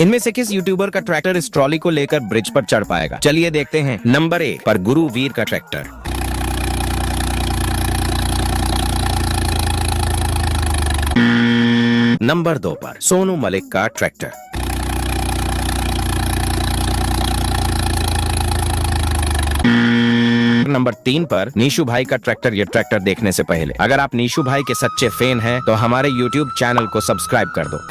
इनमें से किस यूट्यूबर का ट्रैक्टर इस ट्रॉली को लेकर ब्रिज पर चढ़ पाएगा? चलिए देखते हैं। नंबर 1 पर गुरुवीर का ट्रैक्टर। नंबर 2 पर सोनू मलिक का ट्रैक्टर। नंबर 3 पर नीशू भाई का ट्रैक्टर। ये ट्रैक्टर देखने से पहले अगर आप नीशू भाई के सच्चे फैन हैं तो हमारे YouTube चैनल को सब्सक्राइब कर दो।